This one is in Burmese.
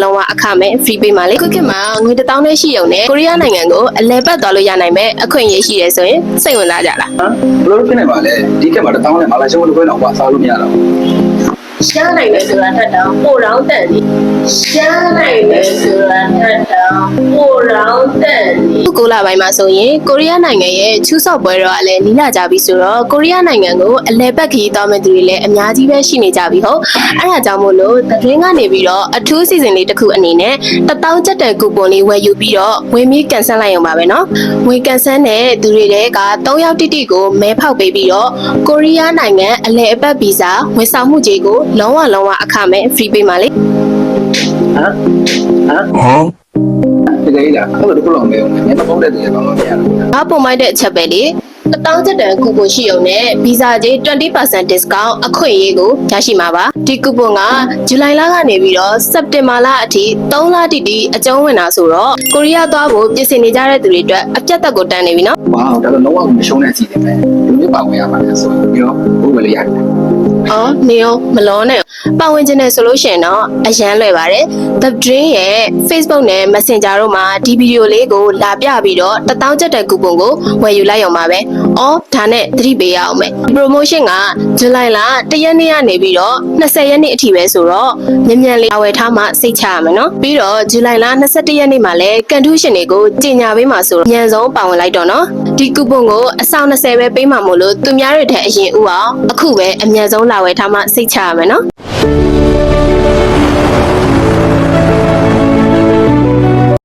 လုံးဝအခမဲ့ free ပေးပါလေခုခေတ်မှာငွေ1000နဲ့ရှိရုံနဲ့ကိုရီးယားနိုင်ငံကိုအလဲပတ်သွားလို့ရနိုင်မဲ့အခွင့်အရေးရှိတယ်ဆိုရင်စိတ်ဝင်စားကြလား ဘလို့ဖြစ်နေပါလဲဒီကက်မှာ1000နဲ့မလာရှုံးလို့ခွဲတော့ပါစားလို့မရတော့ ရှားနိုင်တယ်ဆိုတာထက်တောင်ပိုတောင်တန်သည်ရှားနိုင်တယ်ဆိုတာထက်တောင်ပိုတောင်တန်သည်ကိုလာပိုင်းမှာဆိုရင်ကိုရီးယားနိုင်ငံရဲ့ချူးဆော့ပွဲတော်ကလည်းနီးလာကြပြီဆိုတော့ကိုရီးယားနိုင်ငံကိုအလဲပတ်ခရီးသွားမဲ့သူတွေလည်းအများကြီးပဲရှိနေကြပြီဟုတ်အဲ့ဒါကြောင့်မို့လို့သတင်းကနေပြီးတော့အထူးစီစဉ်လေးတစ်ခုအနေနဲ့1000ကျပ်တန်ကူပွန်လေးဝယ်ယူပြီးတော့ဝင်ပြီးကန်ဆယ်လိုက်ရုံပါပဲเนาะငွေကန်ဆယ်တဲ့သူတွေတဲက3ယောက်တိတိကိုမဲဖောက်ပေးပြီးတော့ကိုရီးယားနိုင်ငံအလဲအပတ်ဗီဇာဝန်ဆောင်မှုကြေးကိုလုံးဝအခမဲ့ free ပေးပါလေ တကယ်လားအဲ့လိုတစ်ခုလောက်မဲအောင်မဲမပေါက်တဲ့တည်းတော့မရဘူး ။ဘာပုံမိုက်တဲ့အချက်ပဲလေ1000ကျပ်တန်ကူပွန်ရှိုံနဲ့ဗီဇာကြေး 20% discount အခွင့်အရေးကိုရရှိမှာပါ။ဒီကူပွန်ကဇူလိုင်လကနေပြီးတော့စက်တင်ဘာလအထိ3လတိတိအကျုံးဝင်တာဆိုတော့ကိုရီးယားသွားဖို့ပြင်ဆင်နေကြတဲ့သူတွေအတွက်အပြတ်သက်ကိုတန်းနေပြီနော် ဝါဒါတော့လုံးဝမရှုံးတဲ့အစီအစဉ်ပဲဒီလိုပါဝင်ရမှာလဲဆိုပြီးတော့ဘိုးပဲလေးရတယ် ။အော်နေရောမလောနဲ့ပတ်ဝန်းကျင်နဲ့ဆိုလို့ရှိရင်တော့အရန်လွယ်ပါတယ်။ The Dream ရဲ့ Facebook နဲ့ Messenger တို့မှာဒီဗီဒီယိုလေးကိုလာပြပြီးတော့1000ကျပ်တန်ကူပွန်ကိုဝယ်ယူလိုက်ရုံပါပဲ။အော်ဒါနဲ့သတိပေးရအောင်မယ်။ promotion ကဇူလိုင်လ1ရက်နေ့ကနေပြီးတော့20ရက်နေ့အထိပဲဆိုတော့မြန်လေးဝယ်ထားမှစိတ်ချရမယ်နော်။ပြီးတော့ဇူလိုင်လ21ရက်နေ့မှာလည်းကန်ထူးရှင်တွေကိုကြီးညာပေးမှာဆိုတော့မြန်ဆုံးပါဝင်လိုက်တော့နော်။ဒီကူပွန်ကိုအဆောင်20ပဲပေးမှာမို့လို့သူများတွေထက်အရင်ဥအောင်အခုပဲအမြန်ဆုံးလာဝယ်ထားမှစိတ်ချရမယ်နော်။